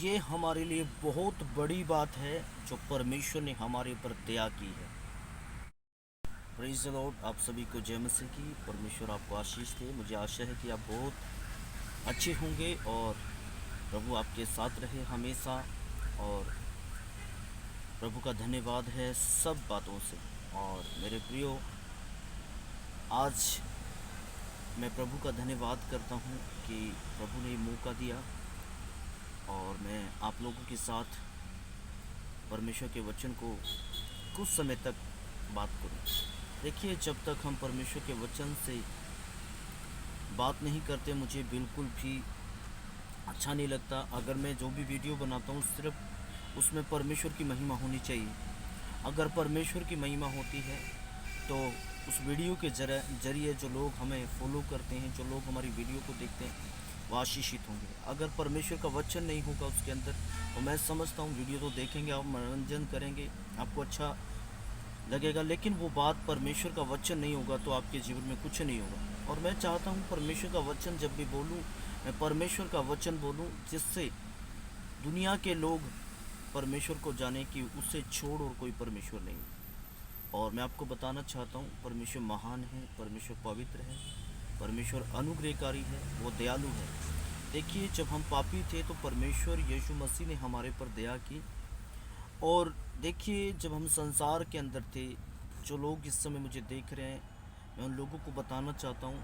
ये हमारे लिए बहुत बड़ी बात है जो परमेश्वर ने हमारे ऊपर दया की है। Praise the Lord. आप सभी को जय मसीह की। परमेश्वर आपको आशीष दे। मुझे आशा है कि आप बहुत अच्छे होंगे और प्रभु आपके साथ रहे हमेशा। और प्रभु का धन्यवाद है सब बातों से। और मेरे प्रियो, आज मैं प्रभु का धन्यवाद करता हूँ कि प्रभु ने मौका दिया और मैं आप लोगों के साथ परमेश्वर के वचन को कुछ समय तक बात करूं। देखिए, जब तक हम परमेश्वर के वचन से बात नहीं करते, मुझे बिल्कुल भी अच्छा नहीं लगता। अगर मैं जो भी वीडियो बनाता हूँ, सिर्फ उसमें परमेश्वर की महिमा होनी चाहिए। अगर परमेश्वर की महिमा होती है तो उस वीडियो के जरिए जो लोग हमें फॉलो करते हैं, जो लोग हमारी वीडियो को देखते हैं, वो आशीषित होंगे। अगर परमेश्वर का वचन नहीं होगा उसके अंदर, तो मैं समझता हूँ वीडियो तो देखेंगे, आप मनोरंजन करेंगे, आपको अच्छा लगेगा, लेकिन वो बात परमेश्वर का वचन नहीं होगा तो आपके जीवन में कुछ नहीं होगा। और मैं चाहता हूँ परमेश्वर का वचन जब भी बोलूँ, मैं परमेश्वर का वचन बोलूँ जिससे दुनिया के लोग परमेश्वर को जाने कि उससे छोड़ और कोई परमेश्वर नहीं। और मैं आपको बताना चाहता हूँ, परमेश्वर महान है, परमेश्वर पवित्र है, परमेश्वर अनुग्रहकारी है, वो दयालु है। देखिए, जब हम पापी थे तो परमेश्वर यीशु मसीह ने हमारे पर दया की। और देखिए, जब हम संसार के अंदर थे, जो लोग इस समय मुझे देख रहे हैं, मैं उन लोगों को बताना चाहता हूँ,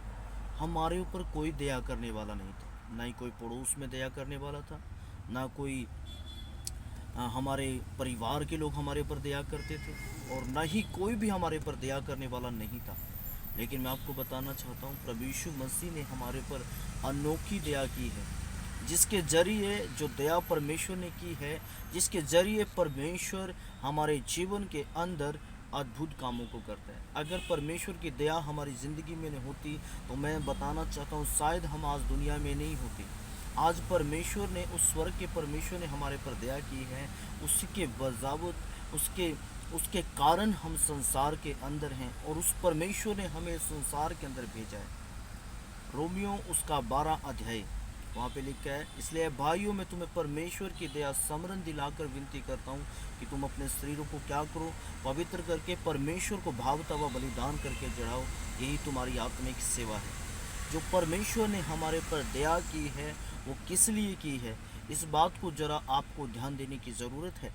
हमारे ऊपर कोई दया करने वाला नहीं था। ना ही कोई पड़ोस में दया करने वाला था, ना कोई हमारे परिवार के लोग हमारे ऊपर दया करते थे, और ना ही कोई भी हमारे ऊपर दया करने वाला नहीं था। लेकिन मैं आपको बताना चाहता हूँ, प्रभु यीशु मसीह ने हमारे ऊपर अनोखी दया की है, जिसके ज़रिए जो दया परमेश्वर ने की है, जिसके ज़रिए परमेश्वर हमारे जीवन के अंदर अद्भुत कामों को करता है। अगर परमेश्वर की दया हमारी ज़िंदगी में नहीं होती तो मैं बताना चाहता हूँ शायद हम आज दुनिया में नहीं होते। आज परमेश्वर ने, उस स्वर्ग के परमेश्वर ने हमारे पर दया की है, उसके बजावत, उसके कारण हम संसार के अंदर हैं, और उस परमेश्वर ने हमें संसार के अंदर भेजा है। रोमियो उसका 12 अध्याय वहाँ पे लिखा है, इसलिए भाइयों मैं तुम्हें परमेश्वर की दया समरण दिलाकर विनती करता हूँ कि तुम अपने शरीरों को क्या करो, पवित्र करके परमेश्वर को भावता हुआ बलिदान करके चढ़ाओ, यही तुम्हारी आत्मिक सेवा है। जो परमेश्वर ने हमारे पर दया की है वो किस लिए की है, इस बात को ज़रा आपको ध्यान देने की ज़रूरत है।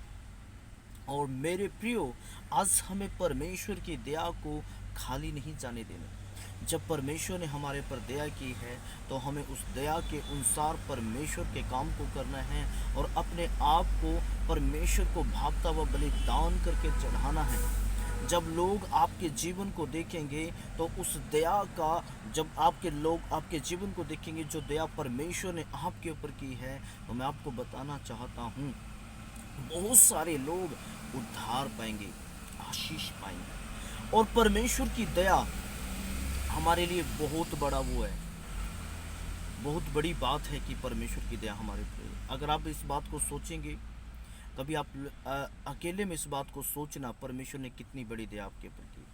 और मेरे प्रियो, आज हमें परमेश्वर की दया को खाली नहीं जाने देना। जब परमेश्वर ने हमारे पर दया की है तो हमें उस दया के अनुसार परमेश्वर के काम को करना है और अपने आप को परमेश्वर को भावता हुआ बलिदान करके चढ़ाना है। जब लोग आपके जीवन को देखेंगे तो उस दया का, जब आपके लोग आपके जीवन को देखेंगे जो दया परमेश्वर ने आपके ऊपर की है, तो मैं आपको बताना चाहता हूँ बहुत सारे लोग उद्धार पाएंगे, आशीष पाएंगे। और परमेश्वर की दया हमारे लिए बहुत बड़ा वो है, बहुत बड़ी बात है कि परमेश्वर की दया हमारे ऊपर। अगर आप इस बात को सोचेंगे, कभी आप अकेले में इस बात को सोचना, परमेश्वर ने कितनी बड़ी दया आपके ऊपर की।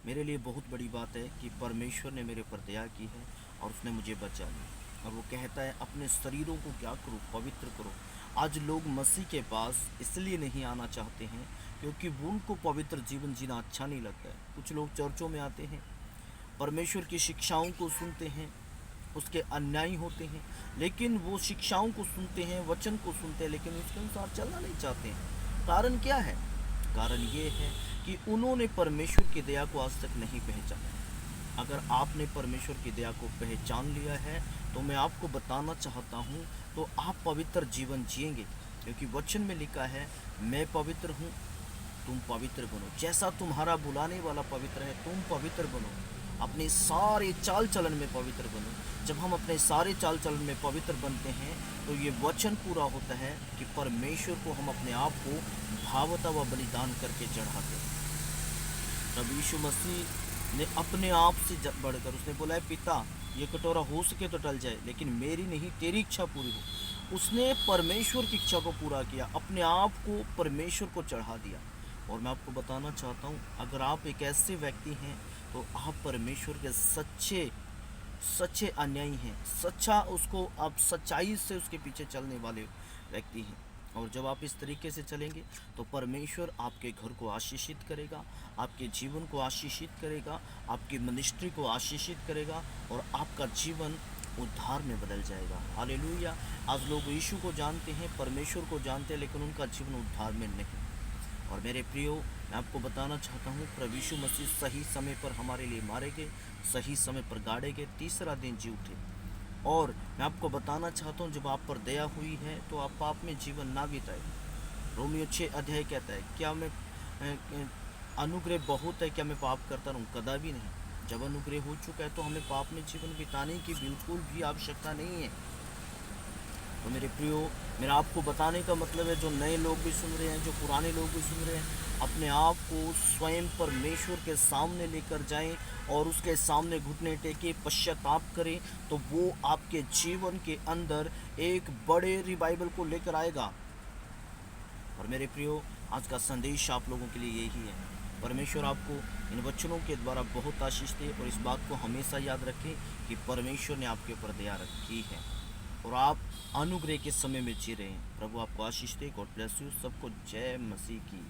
मेरे लिए बहुत बड़ी बात है कि परमेश्वर ने मेरे ऊपर दया की है और उसने मुझे बचा लिया। और वो कहता है अपने शरीरों को क्या करो, पवित्र करो। आज लोग मसीह के पास इसलिए नहीं आना चाहते हैं क्योंकि उनको पवित्र जीवन जीना अच्छा नहीं लगता है। कुछ लोग चर्चों में आते हैं, परमेश्वर की शिक्षाओं को सुनते हैं, उसके अन्यायी होते हैं, लेकिन वो शिक्षाओं को सुनते हैं, वचन को सुनते हैं, लेकिन उसके अनुसार चलना नहीं चाहते हैं। कारण क्या है? कारण ये है कि उन्होंने परमेश्वर की दया को आज तक नहीं पहचाना। अगर आपने परमेश्वर की दया को पहचान लिया है तो मैं आपको बताना चाहता हूँ, तो आप पवित्र जीवन जिएंगे, क्योंकि वचन में लिखा है मैं पवित्र हूँ, तुम पवित्र बनो। जैसा तुम्हारा बुलाने वाला पवित्र है, तुम पवित्र बनो। अपने सारे चाल चलन में पवित्र बनो। जब हम अपने सारे चाल चलन में पवित्र बनते हैं तो ये वचन पूरा होता है कि परमेश्वर को हम अपने आप को भावता व बलिदान करके चढ़ाते हैं। प्रभु यीशु मसीह ने अपने आप से बढ़कर उसने बोला है, पिता ये कटोरा हो सके तो टल जाए, लेकिन मेरी नहीं तेरी इच्छा पूरी हो। उसने परमेश्वर की इच्छा को पूरा किया, अपने आप को परमेश्वर को चढ़ा दिया। और मैं आपको बताना चाहता हूँ, अगर आप एक ऐसे व्यक्ति हैं तो आप परमेश्वर के सच्चे सच्चे अन्यायी हैं, सच्चा उसको आप सच्चाई से उसके पीछे चलने वाले हो। व्यक्ति हैं। और जब आप इस तरीके से चलेंगे तो परमेश्वर आपके घर को आशीषित करेगा, आपके जीवन को आशीषित करेगा, आपकी मिनिस्ट्री को आशीषित करेगा और आपका जीवन उद्धार में बदल जाएगा। हालेलुया। आज लोग यीशु को जानते हैं, परमेश्वर को जानते हैं, लेकिन उनका जीवन उद्धार में नहीं। और मेरे प्रियो, मैं आपको बताना चाहता हूँ, प्रभु यीशु मसीह सही समय पर हमारे लिए मारे गए, सही समय पर गाड़े गए, तीसरा दिन जी उठे। और मैं आपको बताना चाहता हूँ, जब आप पर दया हुई है तो आप पाप में जीवन ना बिताए। रोमियो 6 अध्याय कहता है, क्या मैं अनुग्रह बहुत है, क्या मैं पाप करता रहूँ? कदापि नहीं। जब अनुग्रह हो चुका है तो हमें पाप में जीवन बिताने की बिल्कुल भी आवश्यकता नहीं है। तो मेरे प्रियो, मेरा आपको बताने का मतलब है, जो नए लोग भी सुन रहे हैं, जो पुराने लोग भी सुन रहे हैं, अपने आप को स्वयं परमेश्वर के सामने लेकर जाएं और उसके सामने घुटने टेके पश्चाताप करें, तो वो आपके जीवन के अंदर एक बड़े रिवाइवल को लेकर आएगा। और मेरे प्रियो, आज का संदेश आप लोगों के लिए यही है। परमेश्वर आपको इन वचनों के द्वारा बहुत आशीष दे, और इस बात को हमेशा याद रखें कि परमेश्वर ने आपके ऊपर दया रखी है और आप अनुग्रह के समय में जी रहे हैं। प्रभु आपको आशीष दे। God bless you. सबको जय मसीह की।